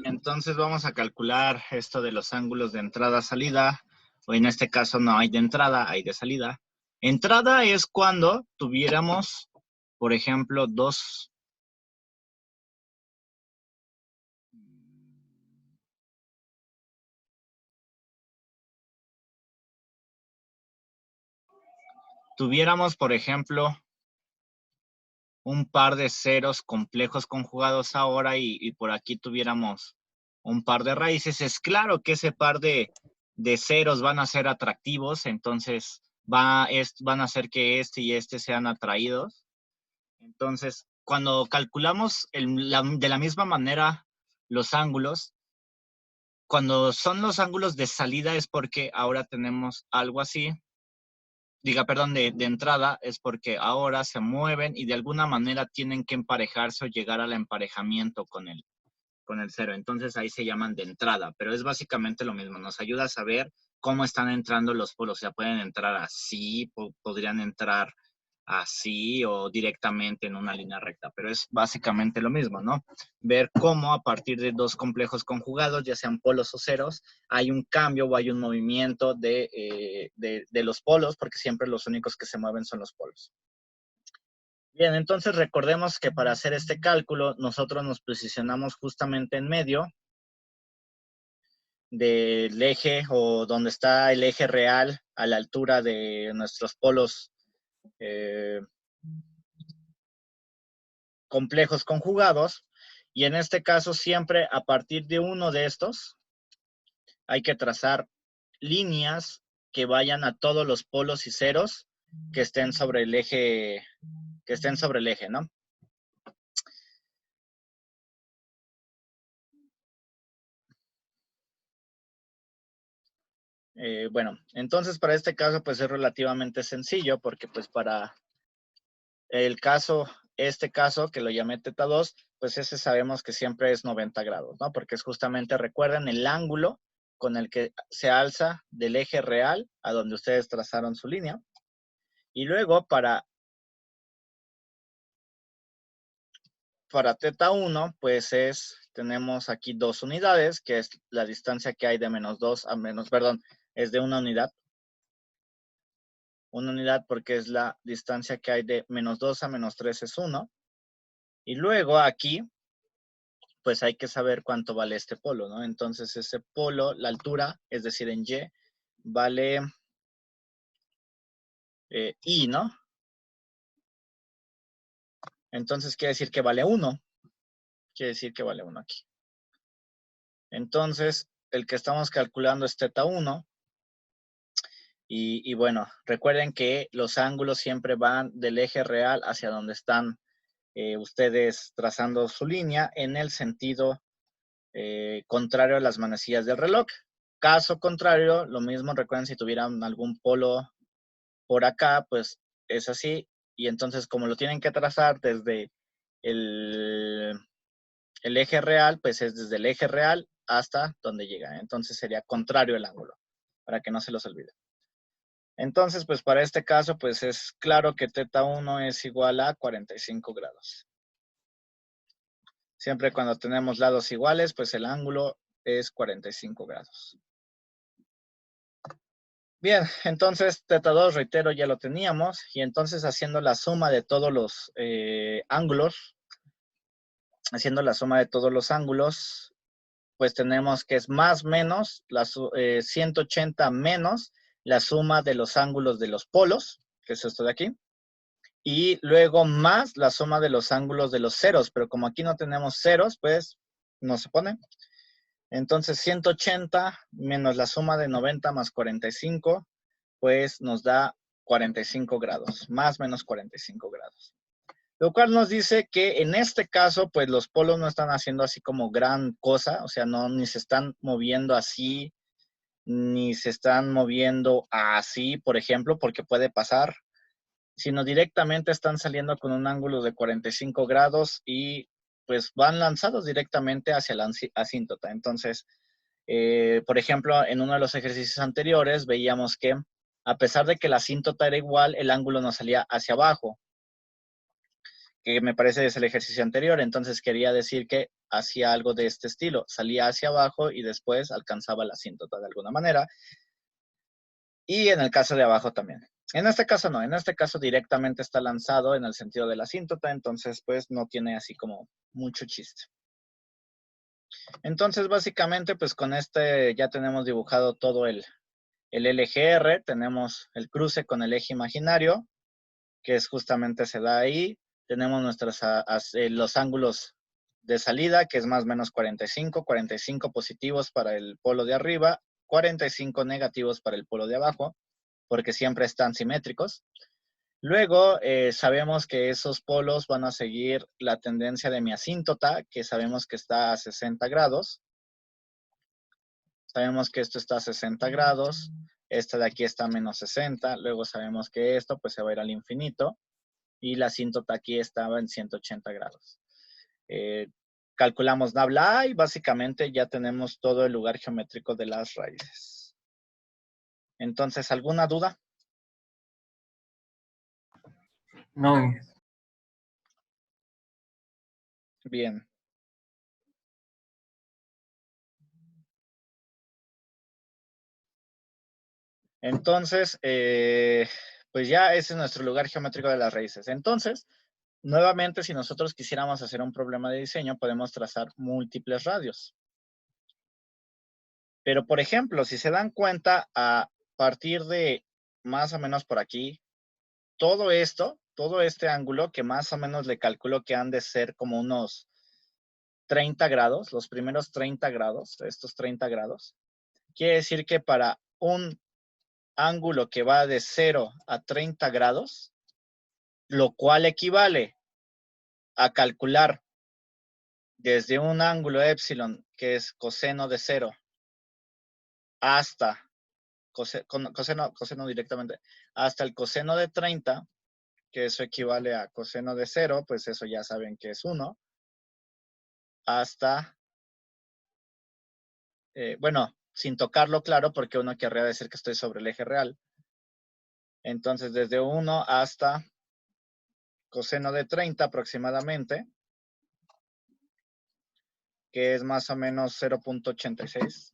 Entonces vamos a calcular esto de los ángulos de entrada-salida, o en este caso no hay de entrada, hay de salida. Entrada es cuando tuviéramos, por ejemplo, tuviéramos, por ejemplo, un par de ceros complejos conjugados ahora y por aquí tuviéramos un par de raíces. Es claro que ese par de ceros van a ser atractivos, entonces van a hacer que este y este sean atraídos. Entonces, cuando calculamos de la misma manera los ángulos, cuando son los ángulos de salida es porque ahora tenemos algo así, de entrada es porque ahora se mueven y de alguna manera tienen que emparejarse o llegar al emparejamiento con el cero. Entonces ahí se llaman de entrada, pero es básicamente lo mismo. Nos ayuda a saber cómo están entrando los polos. O sea, pueden entrar así, podrían entrar así o directamente en una línea recta, pero es básicamente lo mismo, ¿no? Ver cómo a partir de dos complejos conjugados, ya sean polos o ceros, hay un cambio o hay un movimiento de los polos, porque siempre los únicos que se mueven son los polos. Bien, entonces recordemos que para hacer este cálculo, nosotros nos posicionamos justamente en medio del eje o donde está el eje real a la altura de nuestros polos complejos conjugados, y en este caso siempre a partir de uno de estos hay que trazar líneas que vayan a todos los polos y ceros que estén sobre el eje, ¿no? Bueno, entonces para este caso pues es relativamente sencillo porque pues para el caso, este caso que lo llamé teta 2, pues ese sabemos que siempre es 90 grados, ¿no? Porque es justamente, recuerden, el ángulo con el que se alza del eje real a donde ustedes trazaron su línea. Y luego para teta 1, pues tenemos aquí dos unidades, que es la distancia que hay de menos 2 a menos, perdón, es de una unidad. Una unidad porque es la distancia que hay de menos 2 a menos 3 es 1. Y luego aquí, pues hay que saber cuánto vale este polo, ¿no? Entonces ese polo, la altura, es decir, en Y, vale I, ¿no? Entonces quiere decir que vale 1. Quiere decir que vale 1 aquí. Entonces, el que estamos calculando es teta 1. Y bueno, recuerden que los ángulos siempre van del eje real hacia donde están ustedes trazando su línea en el sentido contrario a las manecillas del reloj. Caso contrario, lo mismo, recuerden si tuvieran algún polo por acá, pues es así. Y entonces como lo tienen que trazar desde el eje real, pues es desde el eje real hasta donde llega. Entonces sería contrario el ángulo, para que no se los olvide. Entonces, pues para este caso, pues es claro que teta 1 es igual a 45 grados. Siempre cuando tenemos lados iguales, pues el ángulo es 45 grados. Bien, entonces teta 2, reitero, ya lo teníamos. Y entonces haciendo la suma de todos los ángulos, pues tenemos que es más menos 180 menos la suma de los ángulos de los polos, que es esto de aquí, y luego más la suma de los ángulos de los ceros, pero como aquí no tenemos ceros, pues no se pone. Entonces 180 menos la suma de 90 más 45, pues nos da 45 grados, más menos 45 grados. Lo cual nos dice que en este caso, pues los polos no están haciendo así como gran cosa, o sea, no ni se están moviendo así, ni se están moviendo así, por ejemplo, porque puede pasar, sino directamente están saliendo con un ángulo de 45 grados y pues van lanzados directamente hacia la asíntota. Entonces, por ejemplo, en uno de los ejercicios anteriores veíamos que a pesar de que la asíntota era igual, el ángulo nos salía hacia abajo. que me parece es el ejercicio anterior. Entonces quería decir que hacía algo de este estilo. Salía hacia abajo y después alcanzaba la asíntota de alguna manera. Y en el caso de abajo también. En este caso no, en este caso directamente está lanzado en el sentido de la asíntota, entonces pues no tiene así como mucho chiste. Entonces básicamente pues con este ya tenemos dibujado todo el LGR, tenemos el cruce con el eje imaginario, que es justamente se da ahí, tenemos los ángulos de salida, que es más o menos 45 positivos para el polo de arriba, 45 negativos para el polo de abajo, porque siempre están simétricos. Luego, sabemos que esos polos van a seguir la tendencia de mi asíntota, que sabemos que está a 60 grados. Sabemos que esto está a 60 grados. Esta de aquí está a menos 60. Luego sabemos que esto pues se va a ir al infinito. Y la asíntota aquí estaba en 180 grados. Calculamos nabla A y básicamente ya tenemos todo el lugar geométrico de las raíces. Entonces, ¿alguna duda? No. Bien. Entonces, pues ya ese es nuestro lugar geométrico de las raíces. Entonces, nuevamente, si nosotros quisiéramos hacer un problema de diseño, podemos trazar múltiples radios. Pero, por ejemplo, si se dan cuenta, a partir de más o menos por aquí, todo este ángulo, que más o menos le calculo que han de ser como unos 30 grados, los primeros 30 grados, estos 30 grados, quiere decir que para un ángulo que va de 0 a 30 grados, lo cual equivale a calcular desde un ángulo epsilon, que es coseno de 0, hasta coseno directamente, hasta el coseno de 30, que eso equivale a coseno de 0, pues eso ya saben que es 1, hasta, bueno, sin tocarlo, claro, porque uno querría decir que estoy sobre el eje real. Entonces, desde 1 hasta coseno de 30 aproximadamente, que es más o menos 0.86.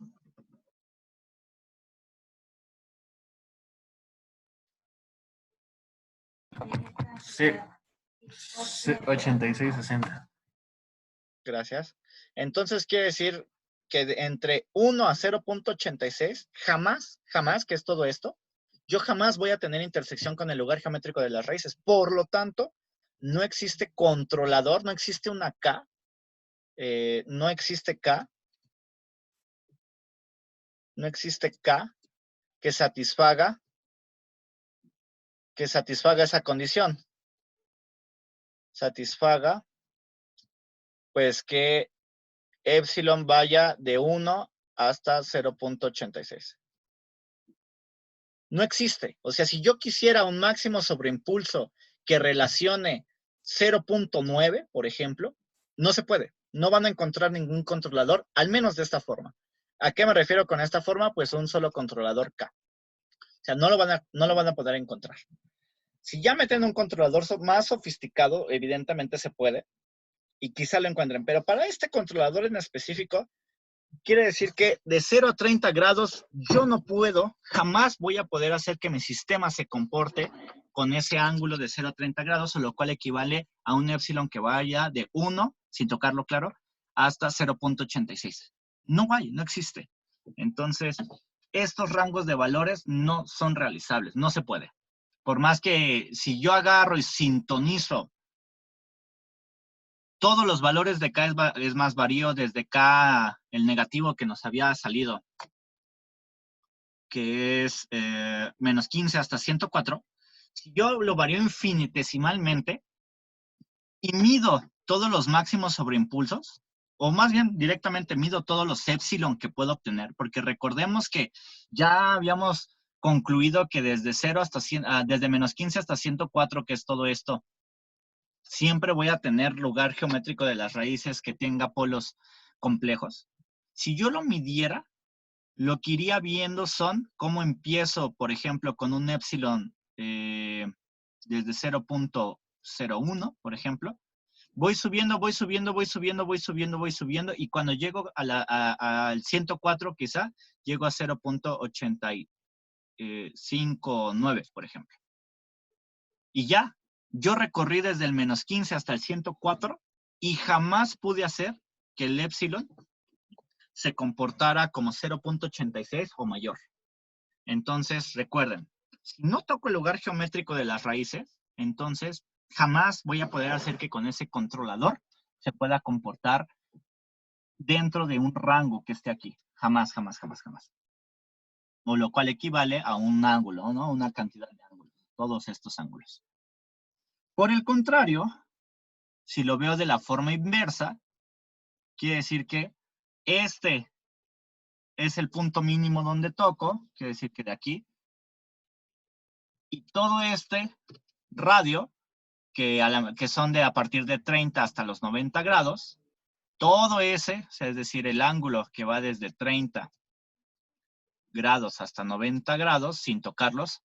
Sí. 86-60. Gracias. Entonces quiere decir que entre 1 a 0.86, jamás, que es todo esto, yo jamás voy a tener intersección con el lugar geométrico de las raíces. Por lo tanto, no existe controlador, no existe una K, no existe K que satisfaga esa condición. Satisfaga, pues que epsilon vaya de 1 hasta 0.86. No existe. O sea, si yo quisiera un máximo sobreimpulso que relacione 0.9, por ejemplo, no se puede. No van a encontrar ningún controlador, al menos de esta forma. ¿A qué me refiero con esta forma? Pues un solo controlador K. O sea, no lo van a poder encontrar. Si ya meten un controlador más sofisticado, evidentemente se puede, y quizá lo encuentren. Pero para este controlador en específico, quiere decir que de 0 a 30 grados yo no puedo, jamás voy a poder hacer que mi sistema se comporte con ese ángulo de 0 a 30 grados, lo cual equivale a un epsilon que vaya de 1, sin tocarlo claro, hasta 0.86. No hay, no existe. Entonces, estos rangos de valores no son realizables, no se puede. Por más que si yo agarro y sintonizo todos los valores de K, es más, varío desde K, el negativo que nos había salido, que es menos 15 hasta 104, si yo lo varío infinitesimalmente y mido todos los máximos sobreimpulsos, o más bien directamente mido todos los epsilon que puedo obtener, porque recordemos que ya habíamos concluido que desde 0 hasta 100, desde menos 15 hasta 104, que es todo esto, siempre voy a tener lugar geométrico de las raíces que tenga polos complejos. Si yo lo midiera, lo que iría viendo son cómo empiezo, por ejemplo, con un epsilon desde 0.01, por ejemplo. Voy subiendo, voy subiendo, voy subiendo, voy subiendo, voy subiendo, y cuando llego al 104, quizá, llego a 0.859, por ejemplo. Y ya, yo recorrí desde el -15 hasta el 104 y jamás pude hacer que el épsilon se comportara como 0.86 o mayor. Entonces, recuerden, si no toco el lugar geométrico de las raíces, entonces jamás voy a poder hacer que con ese controlador se pueda comportar dentro de un rango que esté aquí. Jamás, jamás, jamás, jamás. O lo cual equivale a un ángulo, ¿no? Una cantidad de ángulos. Todos estos ángulos. Por el contrario, si lo veo de la forma inversa, quiere decir que este es el punto mínimo donde toco, quiere decir que de aquí, y todo este radio, que son de a partir de 30 hasta los 90 grados, todo ese, es decir, el ángulo que va desde 30 grados hasta 90 grados, sin tocarlos,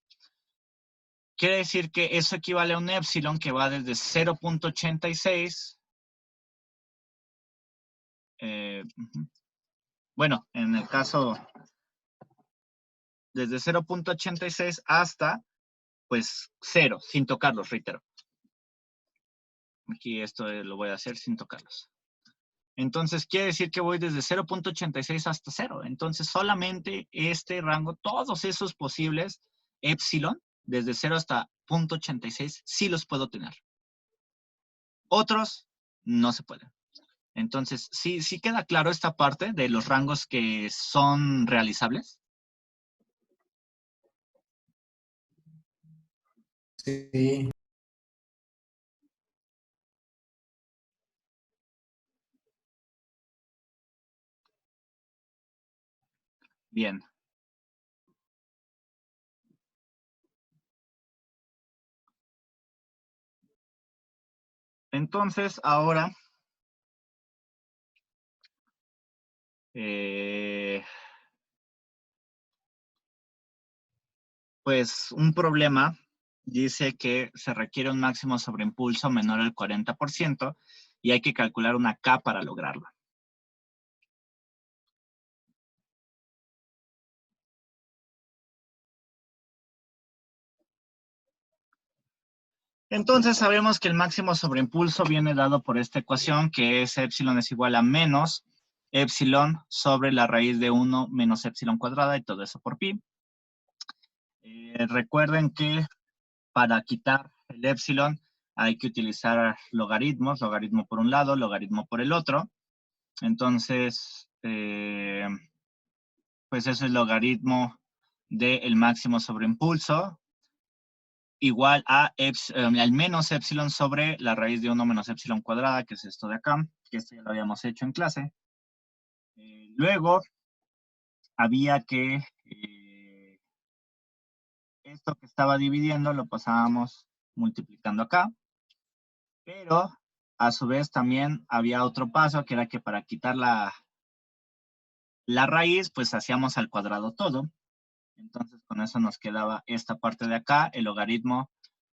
quiere decir que eso equivale a un épsilon que va desde 0.86, bueno, en el caso, desde 0.86 hasta, pues, 0, sin tocarlos, reitero. Aquí esto lo voy a hacer sin tocarlos. Entonces, quiere decir que voy desde 0.86 hasta 0. Entonces, solamente este rango, todos esos posibles épsilon, desde 0 hasta 0.86, sí los puedo tener. Otros, no se pueden. Entonces, sí queda claro esta parte de los rangos que son realizables. Sí. Bien. Entonces, ahora, pues un problema dice que se requiere un máximo sobreimpulso menor al 40% y hay que calcular una K para lograrlo. Entonces sabemos que el máximo sobreimpulso viene dado por esta ecuación, que es épsilon es igual a menos épsilon sobre la raíz de 1 menos épsilon cuadrada y todo eso por pi. Recuerden que para quitar el épsilon hay que utilizar logaritmos, logaritmo por un lado, logaritmo por el otro. Entonces, pues eso es logaritmo del máximo sobreimpulso igual a al menos épsilon sobre la raíz de 1 menos épsilon cuadrada, que es esto de acá, que esto ya lo habíamos hecho en clase. Luego, había que esto que estaba dividiendo lo pasábamos multiplicando acá, pero a su vez también había otro paso, que era que para quitar la raíz, pues hacíamos al cuadrado todo. Entonces, con eso nos quedaba esta parte de acá, el logaritmo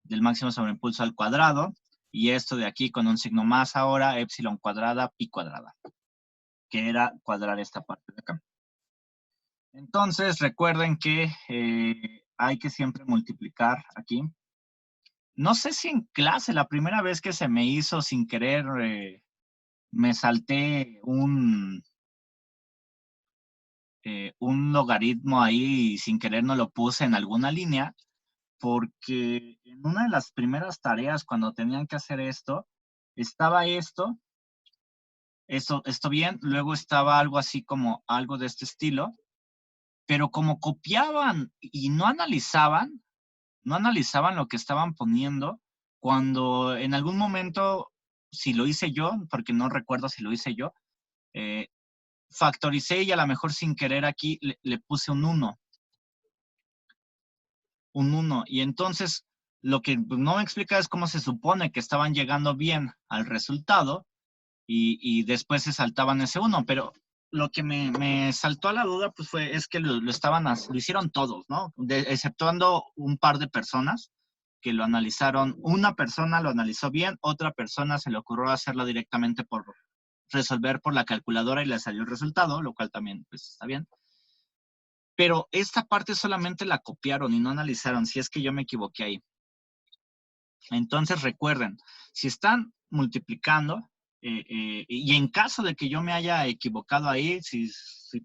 del máximo sobreimpulso al cuadrado, y esto de aquí con un signo más ahora, épsilon cuadrada, pi cuadrada, que era cuadrar esta parte de acá. Entonces, recuerden que hay que siempre multiplicar aquí. No sé si en clase, la primera vez que se me hizo sin querer, me salté un logaritmo ahí y sin querer no lo puse en alguna línea, porque en una de las primeras tareas cuando tenían que hacer esto, estaba esto bien, luego estaba algo así como algo de este estilo, pero como copiaban y no analizaban lo que estaban poniendo, cuando en algún momento, si lo hice yo, porque no recuerdo si lo hice yo, factoricé y a lo mejor sin querer aquí le puse un 1. Y entonces lo que no me explica es cómo se supone que estaban llegando bien al resultado y después se saltaban ese 1, pero lo que me saltó a la duda pues es que lo hicieron todos, ¿no? Exceptuando un par de personas que lo analizaron, una persona lo analizó bien, otra persona se le ocurrió hacerlo directamente por resolver por la calculadora y le salió el resultado, lo cual también pues está bien. Pero esta parte solamente la copiaron y no analizaron, si es que yo me equivoqué ahí. Entonces recuerden, si están multiplicando, y en caso de que yo me haya equivocado ahí, si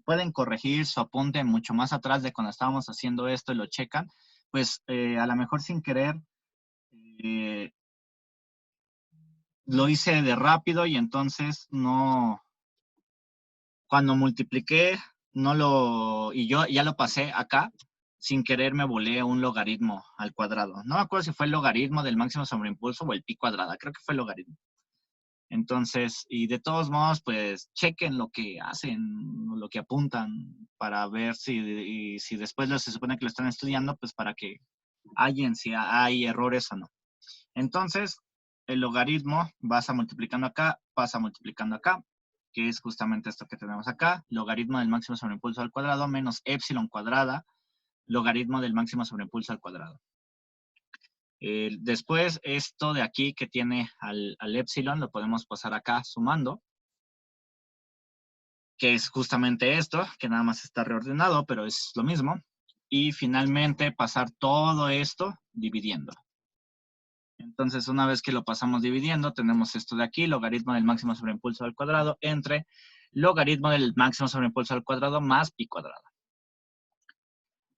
pueden corregir su apunte mucho más atrás de cuando estábamos haciendo esto y lo checan, pues a lo mejor sin querer lo hice de rápido y entonces no, cuando multipliqué, y yo ya lo pasé acá, sin querer me volé un logaritmo al cuadrado. No me acuerdo si fue el logaritmo del máximo sobreimpulso o el pi cuadrada, creo que fue el logaritmo. Entonces, y de todos modos, pues chequen lo que hacen, lo que apuntan para ver si después se supone que lo están estudiando, pues para que hallen si hay errores o no. Entonces, el logaritmo pasa multiplicando acá, que es justamente esto que tenemos acá, logaritmo del máximo sobreimpulso al cuadrado menos épsilon cuadrada, logaritmo del máximo sobreimpulso al cuadrado. Después, esto de aquí que tiene al épsilon, lo podemos pasar acá sumando, que es justamente esto, que nada más está reordenado, pero es lo mismo. Y finalmente pasar todo esto dividiendo. Entonces, una vez que lo pasamos dividiendo, tenemos esto de aquí, logaritmo del máximo sobreimpulso al cuadrado, entre logaritmo del máximo sobreimpulso al cuadrado más pi cuadrado.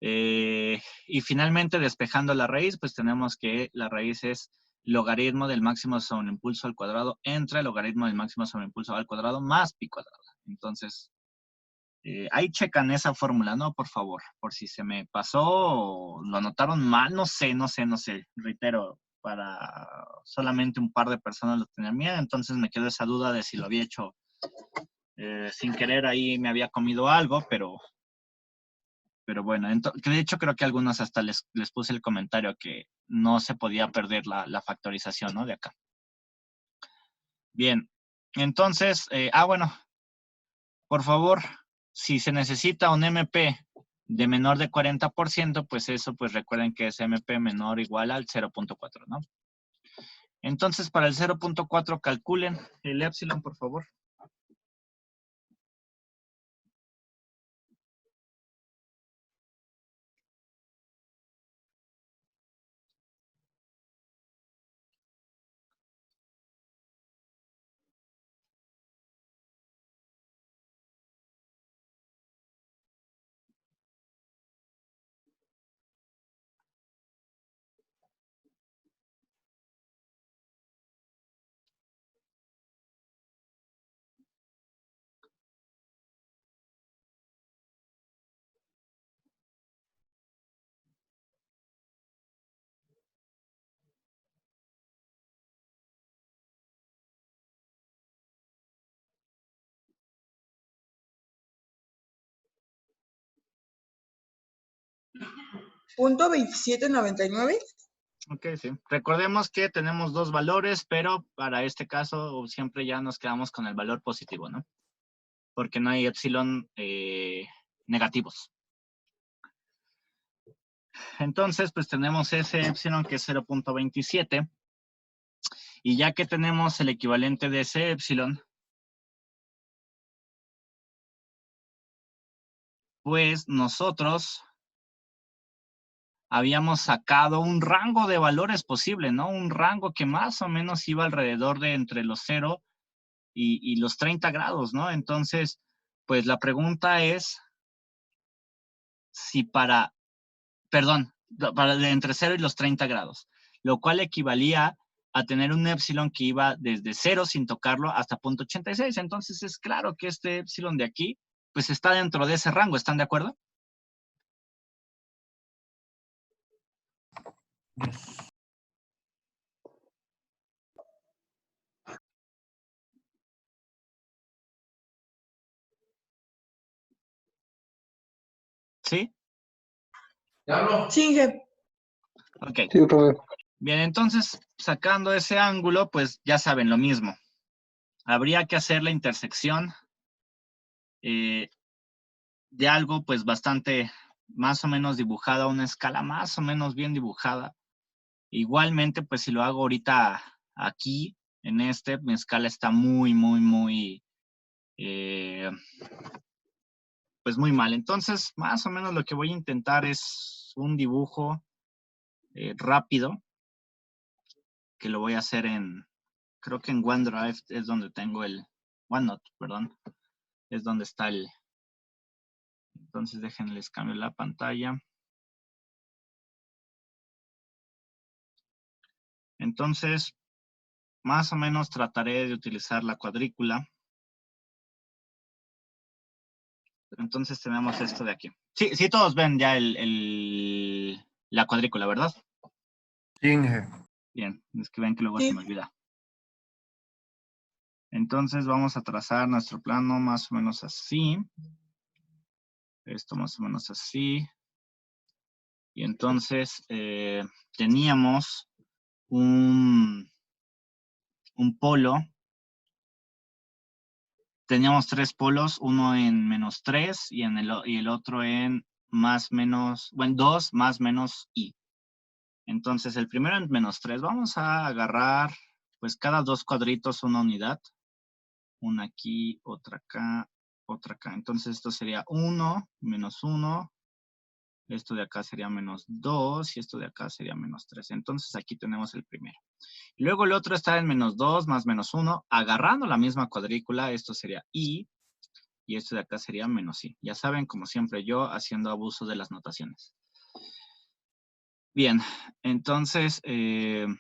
Y finalmente, despejando la raíz, pues tenemos que la raíz es logaritmo del máximo sobreimpulso al cuadrado entre logaritmo del máximo sobreimpulso al cuadrado más pi cuadrado. Entonces, ahí checan esa fórmula, ¿no? Por favor, por si se me pasó o lo anotaron mal, no sé. Reitero, para solamente un par de personas lo tenían bien, entonces me quedó esa duda de si lo había hecho sin querer, ahí me había comido algo, pero bueno, que de hecho creo que a algunos hasta les puse el comentario que no se podía perder la factorización, ¿no? De acá. Bien, entonces, bueno, por favor, si se necesita un MP de menor de 40%, pues eso, pues recuerden que es MP menor o igual al 0.4, ¿no? Entonces, para el 0.4 calculen el épsilon, por favor. Punto 2799. Ok, sí. Recordemos que tenemos dos valores, pero para este caso siempre ya nos quedamos con el valor positivo, ¿no? Porque no hay épsilon negativos. Entonces, pues tenemos ese épsilon que es 0.27. Y ya que tenemos el equivalente de ese épsilon, pues nosotros habíamos sacado un rango de valores posible, ¿no? Un rango que más o menos iba alrededor de entre los 0 y los 30 grados, ¿no? Entonces, pues la pregunta es si para de entre 0 y los 30 grados, lo cual equivalía a tener un épsilon que iba desde 0 sin tocarlo hasta 0.86. Entonces es claro que este épsilon de aquí, pues está dentro de ese rango, ¿están de acuerdo? Yes. ¿Sí? Sí, jefe. Ok. Sí, profe. Bien, entonces, sacando ese ángulo, pues ya saben lo mismo. Habría que hacer la intersección de algo, pues bastante, más o menos dibujada, una escala más o menos bien dibujada, Igualmente, pues si lo hago ahorita aquí, en mi escala está muy, pues muy mal. Entonces, más o menos lo que voy a intentar es un dibujo rápido, que lo voy a hacer creo que en OneDrive es donde tengo OneNote, perdón, es donde está entonces déjenles cambio la pantalla. Entonces, más o menos trataré de utilizar la cuadrícula. Entonces tenemos esto de aquí. Sí, todos ven ya la cuadrícula, ¿verdad? Sí, Inge. Bien, es que ven que luego Sí. se me olvida. Entonces vamos a trazar nuestro plano más o menos así. Esto más o menos así. Y entonces teníamos un polo. Teníamos 3 polos, uno en -3 y el otro en más menos, bueno, 2 más menos i. Entonces el primero en -3, vamos a agarrar pues cada 2 cuadritos una unidad. Una aquí, otra acá, otra acá. Entonces esto sería 1, -1. Esto de acá sería -2 y esto de acá sería -3. Entonces aquí tenemos el primero. Luego el otro está en -2 más -1. Agarrando la misma cuadrícula, esto sería i. Y esto de acá sería -i. Ya saben, como siempre yo, haciendo abuso de las notaciones. Bien, entonces el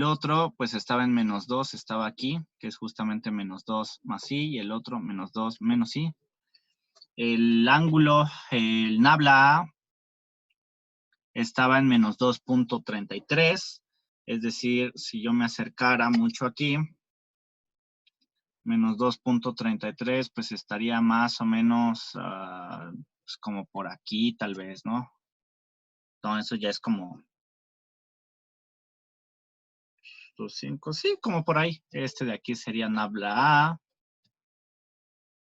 otro pues estaba en -2, estaba aquí, que es justamente -2 más i, y el otro -2 menos i. El ángulo, el nabla A, estaba en -2.33, es decir, si yo me acercara mucho aquí, -2.33, pues estaría más o menos pues como por aquí tal vez, ¿no? No, eso ya es como 5, sí, como por ahí. Este de aquí sería nabla A.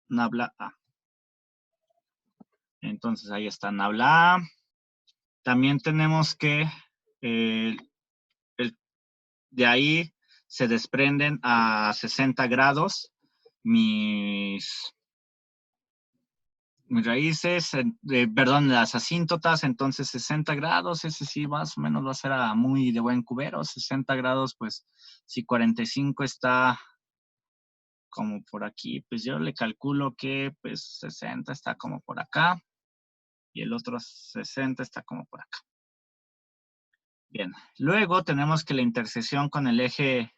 Nabla A. Entonces ahí está nabla A. También tenemos que de ahí se desprenden a 60 grados mis raíces, perdón, las asíntotas, entonces 60 grados, ese sí más o menos va a ser muy de buen cubero, 60 grados, pues si 45 está como por aquí, pues yo le calculo que pues 60 está como por acá y el otro 60 está como por acá. Bien, luego tenemos que la intersección con el eje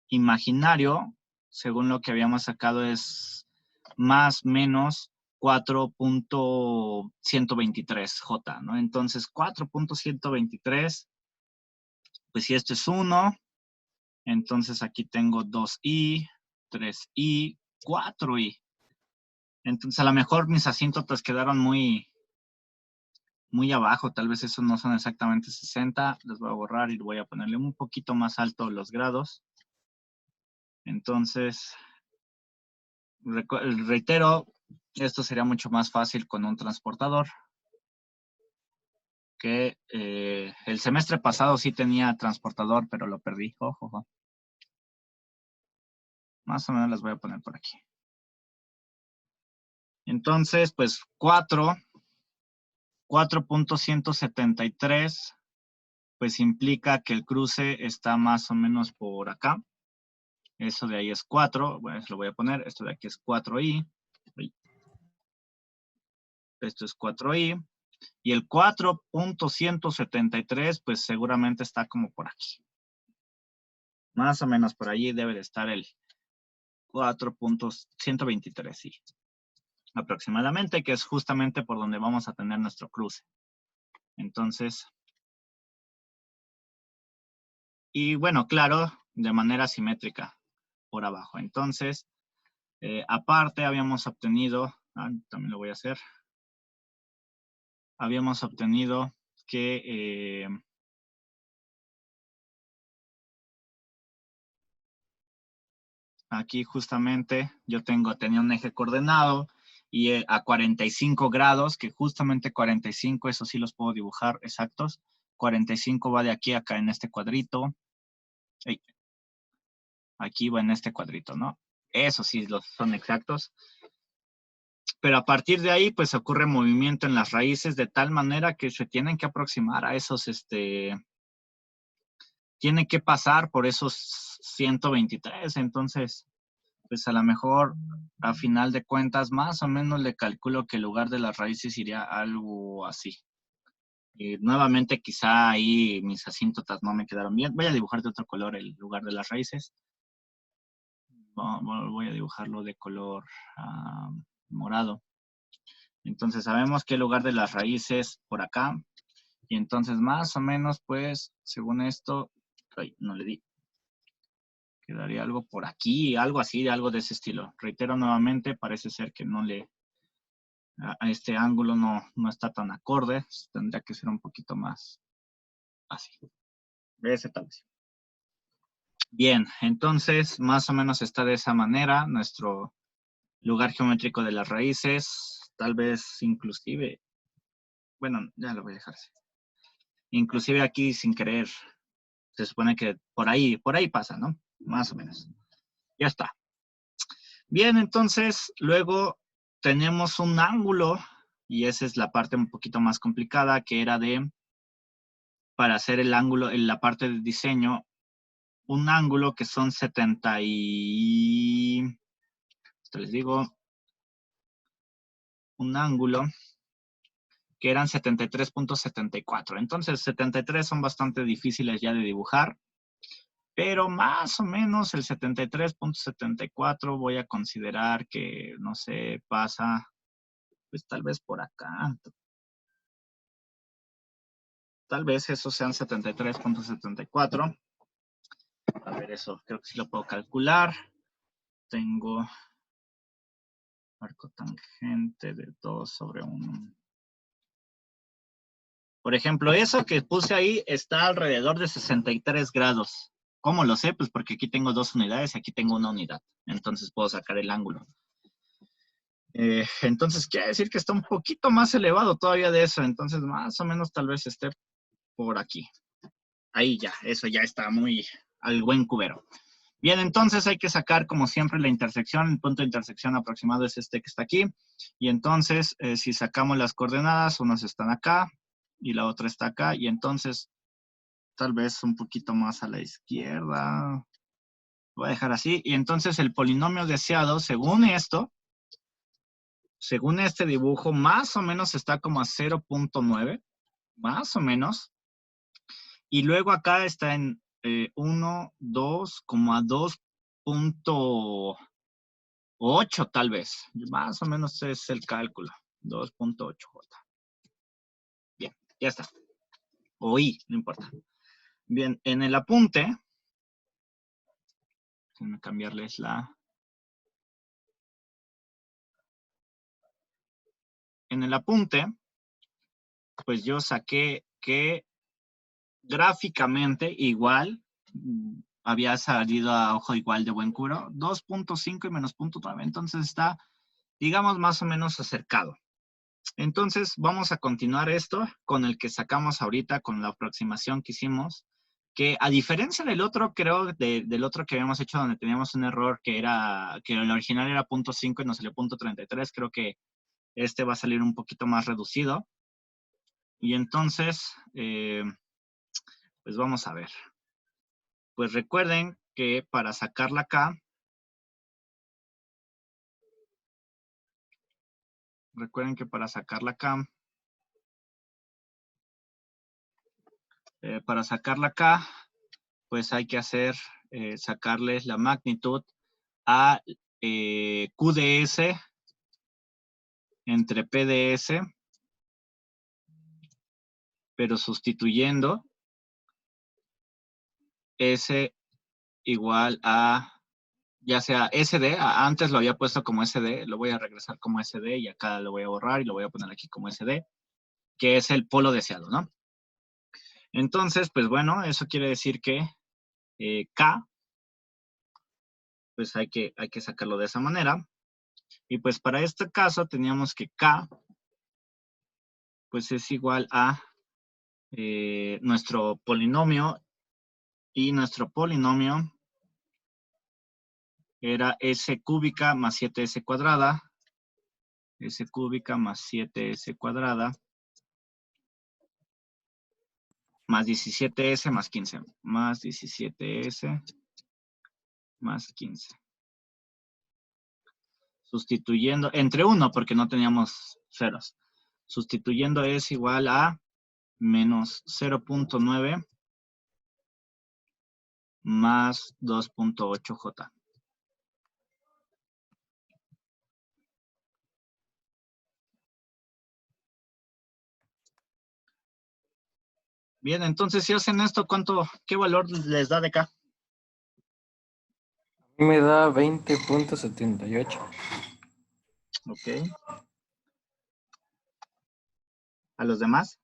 imaginario, según lo que habíamos sacado, es más menos 4.123 J, ¿no? Entonces 4.123, pues si esto es 1, entonces aquí tengo 2i, 3i, 4i. Entonces a lo mejor mis asíntotas quedaron muy abajo, tal vez esos no son exactamente 60, los voy a borrar y voy a ponerle un poquito más alto los grados. Entonces, reitero, esto sería mucho más fácil con un transportador. Que el semestre pasado sí tenía transportador, pero lo perdí. Ojo. Más o menos las voy a poner por aquí. Entonces, pues 4.173, pues implica que el cruce está más o menos por acá. Eso de ahí es 4, bueno, lo voy a poner. Esto de aquí es 4i. Esto es 4i. Y el 4.173, pues seguramente está como por aquí. Más o menos por allí debe de estar el 4.123, sí. Aproximadamente, que es justamente por donde vamos a tener nuestro cruce. Entonces, y bueno, claro, de manera simétrica por abajo. Entonces, aparte habíamos obtenido, también lo voy a hacer, habíamos obtenido que aquí justamente yo tenía un eje coordenado y a 45 grados, que justamente 45, eso sí los puedo dibujar exactos. 45 va de aquí a acá en este cuadrito. Aquí va en este cuadrito, ¿no? Eso sí son exactos. Pero a partir de ahí, pues ocurre movimiento en las raíces de tal manera que se tienen que aproximar a esos, tiene que pasar por esos 123. Entonces, pues a lo mejor, a final de cuentas, más o menos le calculo que el lugar de las raíces iría algo así. Nuevamente, quizá ahí mis asíntotas no me quedaron bien. Voy a dibujar de otro color el lugar de las raíces. Voy a dibujarlo de color morado. Entonces sabemos que el lugar de las raíces por acá. Y entonces más o menos, pues, según esto, no le di. Quedaría algo por aquí, algo así, algo de ese estilo. Reitero nuevamente, parece ser que no le, a este ángulo no está tan acorde. Tendría que ser un poquito más así. Ese tal vez. Bien, entonces más o menos está de esa manera nuestro lugar geométrico de las raíces. Tal vez inclusive, bueno, ya lo voy a dejar así. Inclusive aquí sin querer, se supone que por ahí pasa, ¿no? Más o menos. Ya está. Bien, entonces luego tenemos un ángulo y esa es la parte un poquito más complicada que era para hacer el ángulo en la parte de diseño, un ángulo que son 70 y... Esto les digo, un ángulo que eran 73.74. Entonces 73 son bastante difíciles ya de dibujar, pero más o menos el 73.74 voy a considerar que, no sé, pasa, pues tal vez por acá. Tal vez esos sean 73.74. A ver, eso creo que sí lo puedo calcular. Tengo arco tangente de 2 sobre 1. Por ejemplo, eso que puse ahí está alrededor de 63 grados. ¿Cómo lo sé? Pues porque aquí tengo 2 unidades y aquí tengo 1 unidad. Entonces puedo sacar el ángulo. Entonces quiere decir que está un poquito más elevado todavía de eso. Entonces más o menos tal vez esté por aquí. Ahí ya, eso ya está muy al buen cubero. Bien, entonces hay que sacar como siempre la intersección. El punto de intersección aproximado es este que está aquí. Y entonces si sacamos las coordenadas, unas están acá y la otra está acá. Y entonces tal vez un poquito más a la izquierda. Voy a dejar así. Y entonces el polinomio deseado, según esto, según este dibujo, más o menos está como a 0.9, más o menos. Y luego acá está en 1, 2, como a 2.8 tal vez. Más o menos es el cálculo. 2.8J. Bien, ya está. O I, no importa. Bien, en el apunte, déjenme cambiarles la... En el apunte, pues yo saqué que gráficamente igual había salido a ojo igual de buen cubero, 2.5 y menos 0.9. Entonces está, digamos, más o menos acercado. Entonces vamos a continuar esto con el que sacamos ahorita, con la aproximación que hicimos, que a diferencia del otro, creo, del otro que habíamos hecho donde teníamos un error que era, que el original era 0.5 y nos salió 0.33, creo que este va a salir un poquito más reducido. Y entonces, pues vamos a ver. Pues recuerden que para sacarla acá, pues hay que hacer, sacarles la magnitud a QDS entre PDS, pero sustituyendo S igual a, ya sea SD, antes lo había puesto como SD, lo voy a regresar como SD y acá lo voy a borrar y lo voy a poner aquí como SD, que es el polo deseado, ¿no? Entonces, pues bueno, eso quiere decir que K, pues hay que sacarlo de esa manera. Y pues para este caso teníamos que K pues es igual a nuestro polinomio, y nuestro polinomio era S cúbica más 7S cuadrada, S cúbica más 7S cuadrada, más 17S más 15, más 17S más 15. Sustituyendo, entre 1 porque no teníamos ceros. Sustituyendo es igual a menos 0.9 más 2.8J. Bien, entonces si hacen esto, ¿qué valor les da de K? A mí me da 20.78. Ok. ¿A los demás?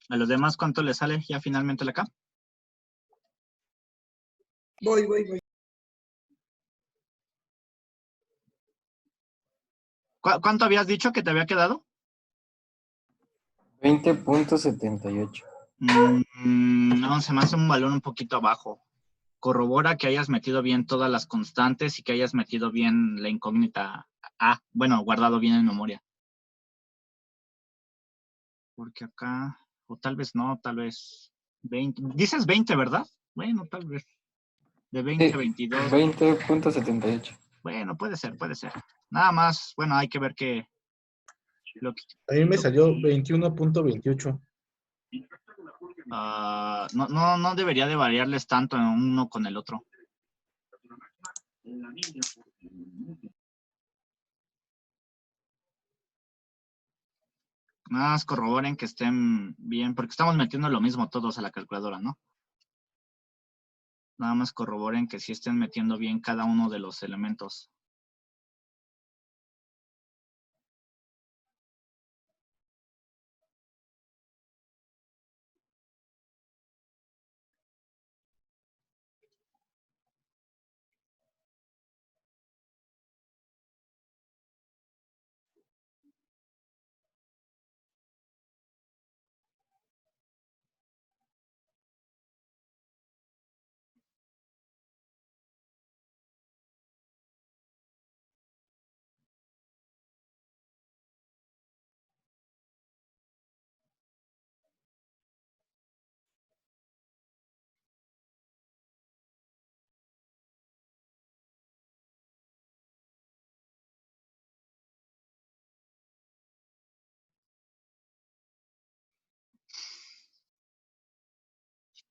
¿A los demás cuánto les sale ya finalmente la K? Voy. ¿Cuánto habías dicho que te había quedado? 20.78. No, se me hace un valor un poquito abajo. Corrobora que hayas metido bien todas las constantes y que hayas metido bien la incógnita A. Bueno, guardado bien en memoria. Porque acá, o tal vez no, tal vez 20. Dices 20, ¿verdad? Bueno, tal vez. De 20 a Sí, 22. 20.78. Bueno, puede ser. Nada más, bueno, hay que ver qué. A mí me salió 21.28. No debería de variarles tanto en uno con el otro. Nada más corroboren que estén bien, porque estamos metiendo lo mismo todos a la calculadora, ¿no? Nada más corroboren que sí estén metiendo bien cada uno de los elementos.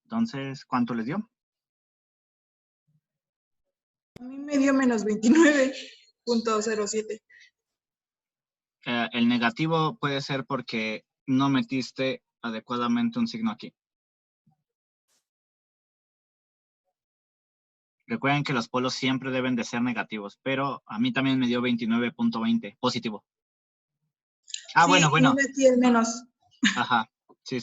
Entonces, ¿cuánto les dio? A mí me dio menos 29.07. El negativo puede ser porque no metiste adecuadamente un signo aquí. Recuerden que los polos siempre deben de ser negativos, pero a mí también me dio 29.20, positivo. Sí, Bueno. no metí el menos. Ajá, sí.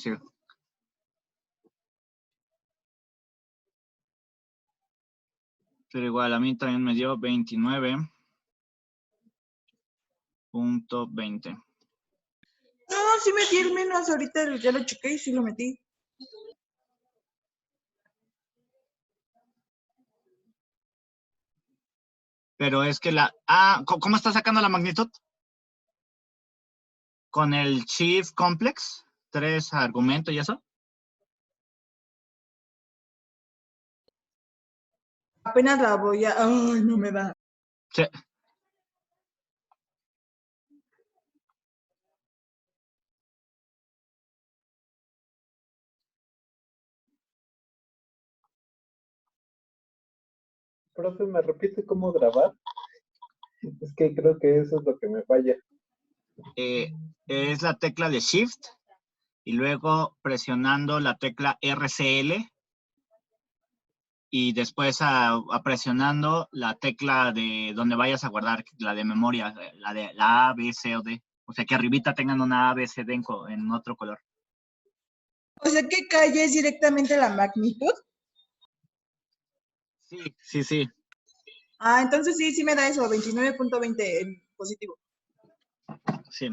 Pero igual, a mí también me dio 29.20. No, sí metí el menos. Ahorita ya lo chequé y sí lo metí. Pero es que ¿cómo está sacando la magnitud? Con el Chief Complex, 3 argumentos y eso. Apenas la voy a... Ay, no me da. Sí. Profe, ¿me repite cómo grabar? Es que creo que eso es lo que me falla. Es la tecla de Shift y luego presionando la tecla RCL y después presionando la tecla de donde vayas a guardar, la de memoria, la de la A, B, C o D. O sea, que arribita tengan una A, B, C, D en otro color. O sea, que calle es directamente la magnitud. Sí, sí, sí. Ah, entonces sí me da eso, 29.20 en positivo. Sí.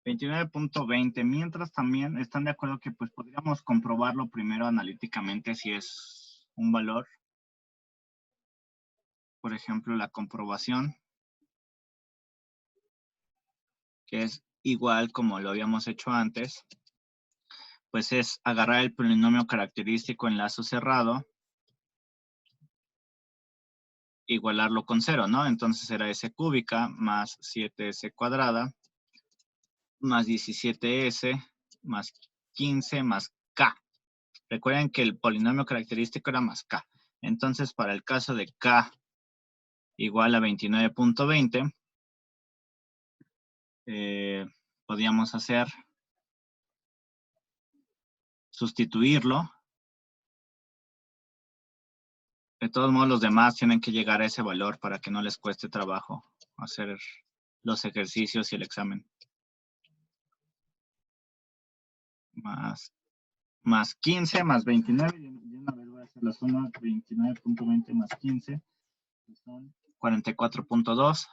$29.20. Mientras también están de acuerdo que pues podríamos comprobarlo primero analíticamente si es un valor. Por ejemplo, la comprobación, que es igual como lo habíamos hecho antes, pues es agarrar el polinomio característico en lazo cerrado, igualarlo con 0, ¿no? Entonces será S cúbica más 7S cuadrada más 17S más 15 más K. Recuerden que el polinomio característico era más K. Entonces, para el caso de K igual a 29.20, podríamos hacer sustituirlo. De todos modos, los demás tienen que llegar a ese valor para que no les cueste trabajo hacer los ejercicios y el examen. Más 15 más 29. De una vez voy a hacer la suma. 29.20 más 15. Que son 44.2.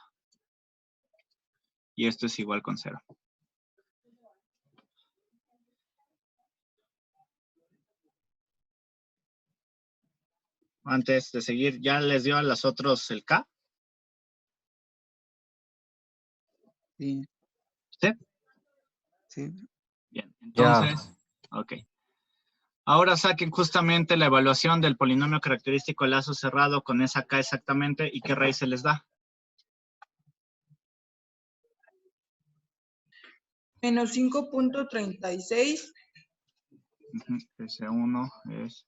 Y esto es igual con 0. Antes de seguir, ¿ya les dio a los otros el K? Sí. ¿Sí? Sí. Bien, entonces, ok. Ahora saquen justamente la evaluación del polinomio característico de lazo cerrado con esa K exactamente y qué raíz se les da. Menos 5.36. S1 es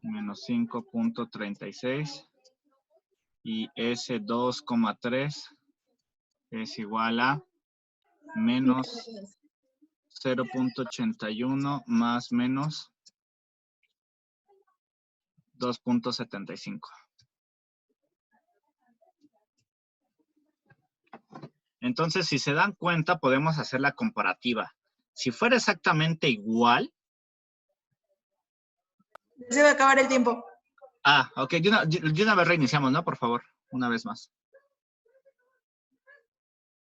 menos 5.36 y S2,3 es igual a menos 0.81 más menos 2.75. Entonces, si se dan cuenta, podemos hacer la comparativa. Si fuera exactamente igual. Se va a acabar el tiempo. Ah, ok. De una vez reiniciamos, ¿no? Por favor, una vez más.